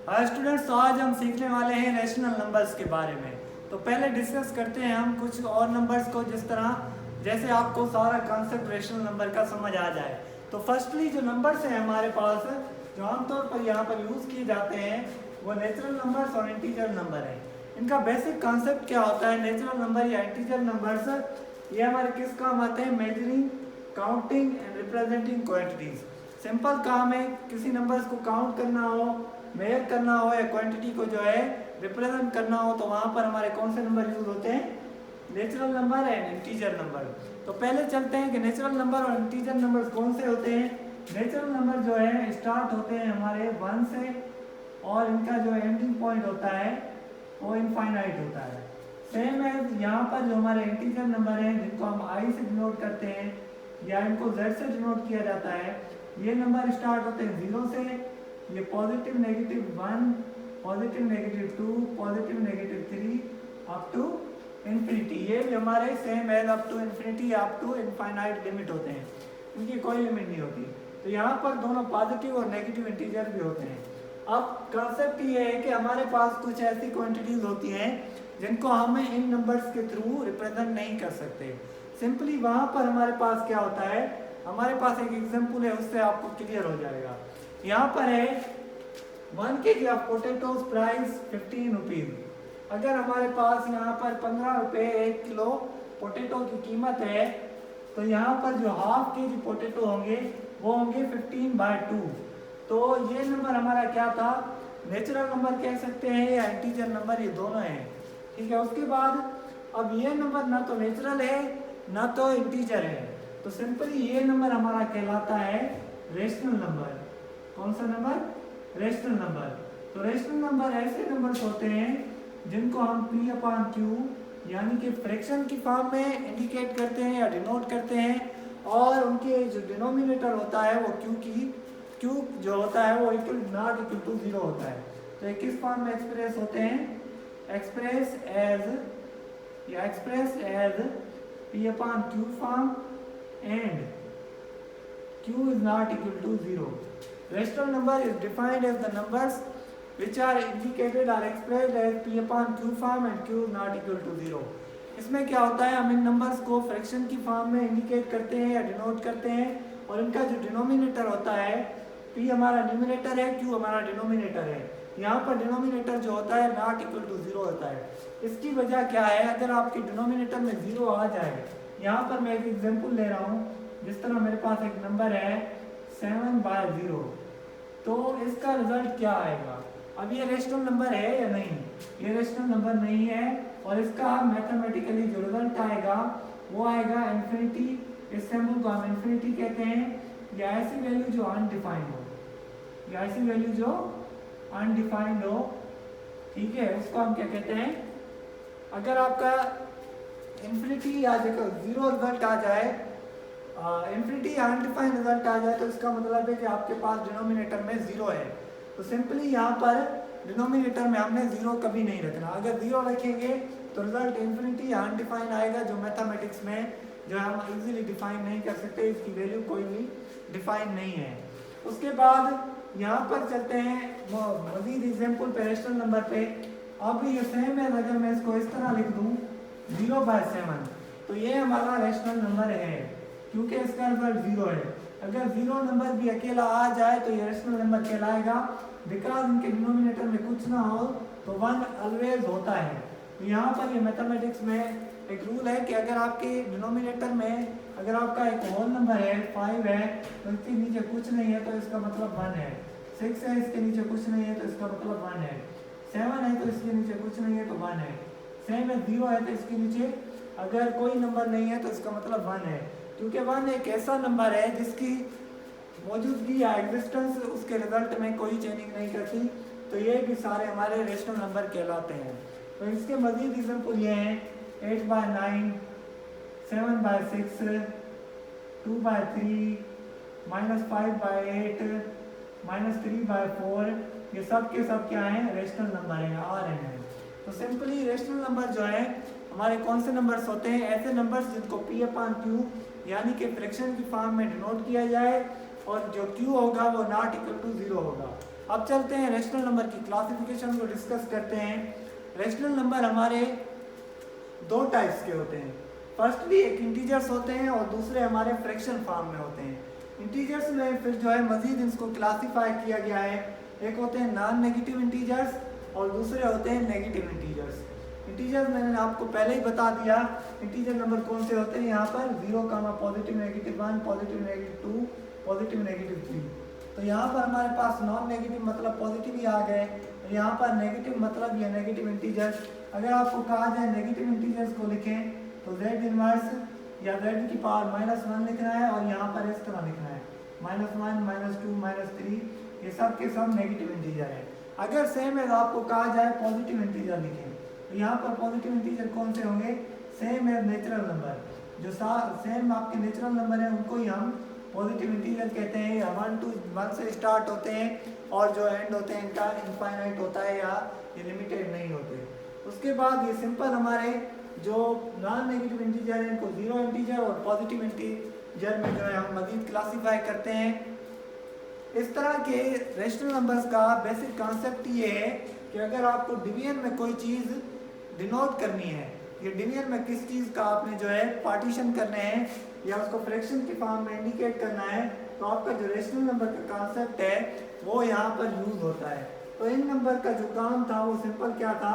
Hi students, तो आज हम सीखने वाले हैं रेशनल नंबर्स के बारे में। तो पहले डिस्कस करते हैं हम कुछ और नंबर्स को, जिस तरह जैसे आपको सारा कॉन्सेप्ट रेशनल नंबर का समझ आ जाए। तो फर्स्टली जो नंबर्स हैं हमारे पास, जो आमतौर पर यहाँ पर यूज़ किए जाते हैं, वो नेचुरल नंबर्स और इंटीजर नंबर हैं। इनका बेसिक कॉन्सेप्ट क्या होता है? नेचुरल नंबर या इंटीजर नंबर्स ये हमारे किस काम आते हैं? Measuring, counting and representing quantities. Simple काम है, किसी नंबर्स को काउंट करना हो, मेजर करना हो या क्वांटिटी को जो है रिप्रेजेंट करना हो, तो वहाँ पर हमारे कौन से नंबर यूज होते हैं? Natural number and integer number. तो पहले चलते हैं कि नेचुरल नंबर और इंटीजर नंबर कौन से होते हैं। नेचुरल नंबर जो है स्टार्ट होते हैं हमारे 1 से, और इनका जो एंडिंग पॉइंट होता है वो इनफाइनाइट होता है। सेम है यहाँ पर जो हमारे इंटीजर नंबर हैं, जिनको हम आई से डिनोट करते हैं या इनको जेड से डिनोट किया जाता है, ये नंबर स्टार्ट होते हैं 0 से। ये positive negative 1, positive negative 2, positive negative 3 up to infinity. ये भी हमारे सेम है, up to infinity, up to infinite limit होते हैं, इनकी कोई लिमिट नहीं होती। तो यहाँ पर दोनों पॉजिटिव और नेगेटिव इंटीजर भी होते हैं। अब कंसेप्ट ये है कि हमारे पास कुछ ऐसी क्वांटिटीज होती हैं जिनको हम इन नंबर्स के थ्रू रिप्रेजेंट नहीं कर सकते। सिंपली वहाँ पर हमारे पास क्या होता है, हमारे पास एक एग्जाम्पल है, उससे आपको क्लियर हो जाएगा। यहाँ पर है 1 kg of potatoes price 15 rupees. अगर हमारे पास यहाँ पर 15 रुपये 1 किलो पोटेटो की कीमत है, तो यहाँ पर जो हाफ के जी पोटेटो होंगे वो होंगे 15/2। तो ये नंबर हमारा क्या था? नेचुरल नंबर कह सकते हैं या इंटीजर नंबर, ये दोनों हैं। ठीक है, उसके बाद अब ये नंबर ना तो नेचुरल है ना तो इंटीजर है, तो सिंपली ये नंबर हमारा कहलाता है रेशनल नंबर। कौन सा नंबर? Rational number. तो रेशनल नंबर ऐसे नंबर्स होते हैं जिनको हम P/Q यानी कि फ्रैक्शन की फॉर्म में इंडिकेट करते हैं या डिनोट करते हैं, और उनके जो डिनोमिनेटर होता है वो Q जो होता है वो नॉट इक्वल टू 0 होता है। तो ये किस फॉर्म में एक्सप्रेस होते हैं? Express as P/Q form and Q is not equal to 0. Rational number is defined as the numbers which are indicated or expressed as P/Q form and Q is not equal to 0. इसमें क्या होता है, हम इन numbers को fraction की form में indicate करते हैं या डिनोट करते हैं, और इनका जो डिनोमिनेटर होता है, P हमारा न्यूमिनेटर है, Q हमारा डिनोमिनेटर है। यहाँ पर डिनोमिनेटर जो होता है नॉट इक्वल टू 0 होता है। इसकी वजह क्या है? अगर आपके डिनोमिनेटर में 0 आ जाए, यहाँ पर मैं एक एग्जाम्पल ले रहा हूँ, जिस तरह मेरे पास एक नंबर है 7/0, तो इसका रिजल्ट क्या आएगा? अब ये रेशनल नंबर है या नहीं? ये रेशनल नंबर नहीं है, और इसका मैथमेटिकली जो रिजल्ट आएगा वो आएगा इन्फिनिटी। इस सिंबल को हम इन्फिनिटी कहते हैं, या ऐसी वैल्यू जो अनडिफाइंड हो, या ऐसी वैल्यू जो अनडिफाइंड हो। ठीक है, उसको हम क्या कहते हैं? अगर आपका इन्फिनिटी या 0 रिजल्ट आ जाए, इन्फिनिटी अनडिफाइंड रिजल्ट आ जाए, तो इसका मतलब है कि आपके पास डिनोमिनेटर में 0 है। तो सिंपली यहाँ पर डिनोमिनेटर में हमने 0 कभी नहीं रखना। अगर 0 रखेंगे तो रिजल्ट इन्फिनिटी या अनडिफाइंड आएगा, जो मैथमेटिक्स में जो हम इजीली डिफाइन नहीं कर सकते, इसकी वैल्यू कोई भी डिफाइन नहीं है। उसके बाद यहाँ पर चलते हैं मजीद एग्जाम्पल पे, रेशनल नंबर पे। अब ये सेम है, अगर मैं इसको इस तरह लिख दूँ 0/7, तो ये हमारा रेशनल नंबर है, क्योंकि इसका रिजल्ट 0 है। अगर 0 नंबर भी अकेला आ जाए तो ये रेशनल नंबर कहलाएगा, बिकॉज इनके डिनोमिनेटर में कुछ ना हो तो 1 ऑलवेज होता है। तो यहाँ पर ये मैथमेटिक्स में एक रूल है कि अगर आपके डिनोमिनेटर में अगर आपका एक होल नंबर है 5 है, तो इसके नीचे कुछ नहीं है तो इसका मतलब 1 है। 6 है, इसके नीचे कुछ नहीं है तो इसका मतलब 1 है। 7 है तो इसके नीचे कुछ नहीं है तो 1 है। सेम है, 0 है तो इसके नीचे अगर कोई नंबर नहीं है तो इसका मतलब 1 है, क्योंकि 1 एक ऐसा नंबर है जिसकी मौजूदगी या एग्जिस्टेंस उसके रिजल्ट में कोई चेंजिंग नहीं करती। तो ये भी सारे हमारे रेशनल नंबर कहलाते हैं। तो इसके मजीद एग्जाम्पल ये हैं 8/9, 7/6, 2/3, -5/8, -3/4। ये सब के सब क्या हैं? रेशनल नंबर हैं, Rn है। तो सिंपली रेशनल नंबर जो है हमारे कौन से नंबर्स होते हैं? ऐसे नंबर्स जिनको P/Q यानी कि फ्रैक्शन की फॉर्म में डिनोट किया जाए, और जो Q होगा वो नॉट इक्वल टू 0 होगा। अब चलते हैं रेशनल नंबर की क्लासिफिकेशन को डिस्कस करते हैं। रेशनल नंबर हमारे दो टाइप्स के होते हैं। फर्स्टली एक इंटीजर्स होते हैं और दूसरे हमारे फ्रैक्शन फॉर्म में होते हैं। इंटीजर्स में फिर जो है मजीद इसको क्लासीफाई किया गया है। एक होते हैं नॉन नेगेटिव इंटीजर्स और दूसरे होते हैं नेगेटिव इंटीजर्स। इंटीजर्स मैंने आपको पहले ही बता दिया। इंटीजर नंबर कौन से होते हैं, यहाँ पर 0, positive negative 1, positive negative 2, positive negative 3। तो यहाँ पर हमारे पास नॉन नेगेटिव मतलब पॉजिटिव ही आ गए, यहाँ पर नेगेटिव मतलब या नेगेटिव इंटीजर्स। अगर आपको कहा जाए नेगेटिव इंटीजर्स को लिखें तो z इनवर्स या z की पावर -1 लिखना है और यहाँ पर इस तरह लिखना है -1, -2, -3, ये सब के सब नेगेटिव इंटीजर है। अगर सेम एज आपको कहा जाए पॉजिटिव इंटीजर लिखें तो यहाँ पर पॉजिटिव इंटीजर कौन से होंगे, सेम एज नेचुरल नंबर, जो सेम आपके नेचुरल नंबर है उनको ही हम पॉजिटिव इंटीजर कहते हैं। 1 से स्टार्ट होते हैं और जो एंड होते हैं इनका इनफाइनाइट होता है या ये लिमिटेड नहीं होते। उसके बाद ये सिंपल हमारे जो नॉन नेगेटिव इंटीजर है इनको 0 इंटीजर और पॉजिटिव इंटीजर में जो है हम मजीद क्लासीफाई करते हैं। इस तरह के रेशनल नंबर्स का बेसिक कॉन्सेप्ट ये है कि अगर आपको डिवीजन में कोई चीज़ डिनोट करनी है, ये डिवीजन में किस चीज़ का आपने जो है पार्टीशन करने हैं या उसको फ्रैक्शन के फॉर्म में इंडिकेट करना है, तो आपका जो रेशनल नंबर का कॉन्सेप्ट है वो यहाँ पर यूज होता है। तो इन नंबर का जो काम था वो सिंपल क्या था,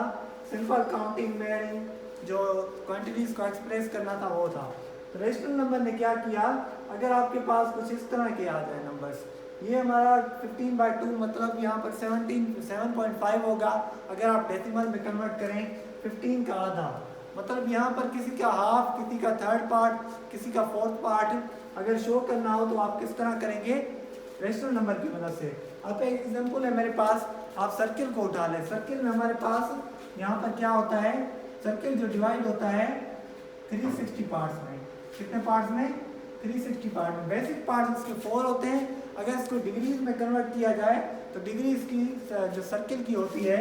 सिंपल काउंटिंग वेयरिंग जो क्वांटिटीज को एक्सप्रेस करना था वो था। तो रेशनल नंबर ने क्या किया, अगर आपके पास कुछ इस तरह के आ जाए नंबर्स, ये हमारा 15/2 मतलब यहाँ पर 7.5 होगा। अगर आप डेसिमल में कन्वर्ट करें 15 का आधा, मतलब यहाँ पर किसी का हाफ, किसी का थर्ड पार्ट, किसी का फोर्थ पार्ट अगर शो करना हो तो आप किस तरह करेंगे, रेशनल नंबर की मदद से। अब एक एग्जांपल है मेरे पास, आप सर्किल को उठा लें। सर्किल में हमारे पास यहाँ पर क्या होता है, सर्किल जो डिवाइड होता है 360 पार्ट्स में। कितने पार्ट्स में, 360 पार्ट में। बेसिक पार्ट्स इसके 4 होते हैं। अगर इसको डिग्रीज में कन्वर्ट किया जाए तो डिग्रीज की जो सर्किल की होती है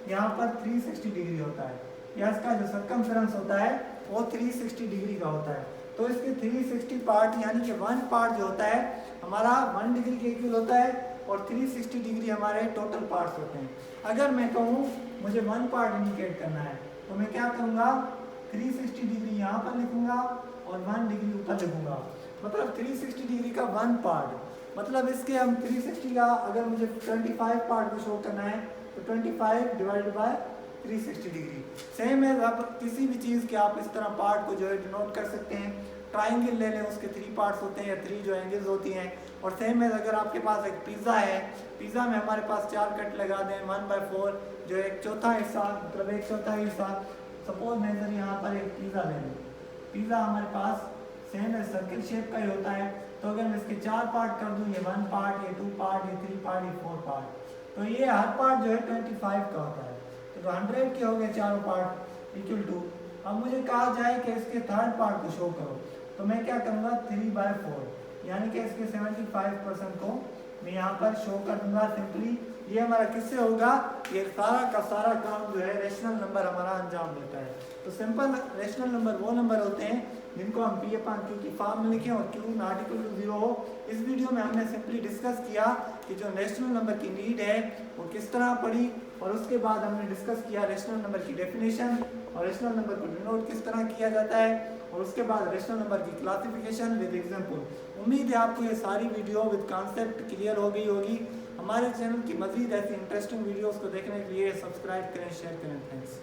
यहाँ पर 360 डिग्री होता है, या इसका जो सर्कमफेरेंस होता है वो 360 डिग्री का होता है। तो इसके 360 पार्ट यानी कि 1 पार्ट जो होता है हमारा 1 डिग्री के इक्वल होता है और 360 डिग्री हमारे टोटल पार्ट्स होते हैं। अगर मैं कहूँ मुझे 1 पार्ट इंडिकेट करना है तो मैं क्या करूँगा, 360 डिग्री यहाँ पर लिखूँगा और 1 डिग्री ऊपर लिखूँगा, मतलब 360 डिग्री का 1 पार्ट। मतलब इसके हम 360 का अगर मुझे 25 पार्ट को शो करना है तो 25 डिवाइडेड बाय 360 डिग्री। सेम है, आप किसी भी चीज़ के आप इस तरह पार्ट को जो है डिनोट कर सकते हैं। ट्राइंगल ले लें, उसके 3 पार्ट्स होते हैं या 3 जो एंगल्स होती हैं। और सेम है, अगर आपके पास एक पिज़्ज़ा है, पिज़्ज़ा में हमारे पास 4 कट लगा दें 1/4, जो एक चौथा हिस्सा मतलब 1/4 हिस्सा, सपोज मैं इधर यहाँ पर एक पिज़्ज़ा ले लूँ। पिज़्ज़ा हमारे पास सेम है, सर्किल शेप का ही होता है। तो अगर मैं इसके 4 पार्ट कर दूँ, ये 1 पार्ट, ये 2 पार्ट, ये 3 पार्ट, ये 4 पार्ट, तो ये हर पार्ट जो है 25 का होता है। तो 100 के हो गए चारों पार्ट इक्वल टू। अब मुझे कहा जाए कि इसके थर्ड पार्ट को शो करो, तो मैं क्या करूँगा, 3/4 यानी कि इसके 75% को मैं यहाँ पर शो कर दूंगा सिंपली। ये हमारा किससे होगा, ये सारा का सारा काम जो है रेशनल नंबर हमारा अंजाम देता है। तो सिंपल रेशनल नंबर वो नंबर होते हैं जिनको हम P/Q की फॉर्म में लिखें और Q नॉट इक्वल टू 0 हो। इस वीडियो में हमने सिंपली डिस्कस किया कि जो रेशनल नंबर की नीड है वो किस तरह पड़ी, और उसके बाद हमने डिस्कस किया रेशनल नंबर की डेफिनेशन और रेशनल नंबर को डिनोट किस तरह किया जाता है, और उसके बाद रेशनल नंबर की क्लासिफिकेशन विद एग्जांपल। उम्मीद है आपको ये सारी वीडियो विद कॉन्सेप्ट क्लियर हो गई होगी। हमारे चैनल की मज़ीद ऐसी इंटरेस्टिंग वीडियोज़ को देखने के लिए सब्सक्राइब करें, शेयर करें। थैंक्स।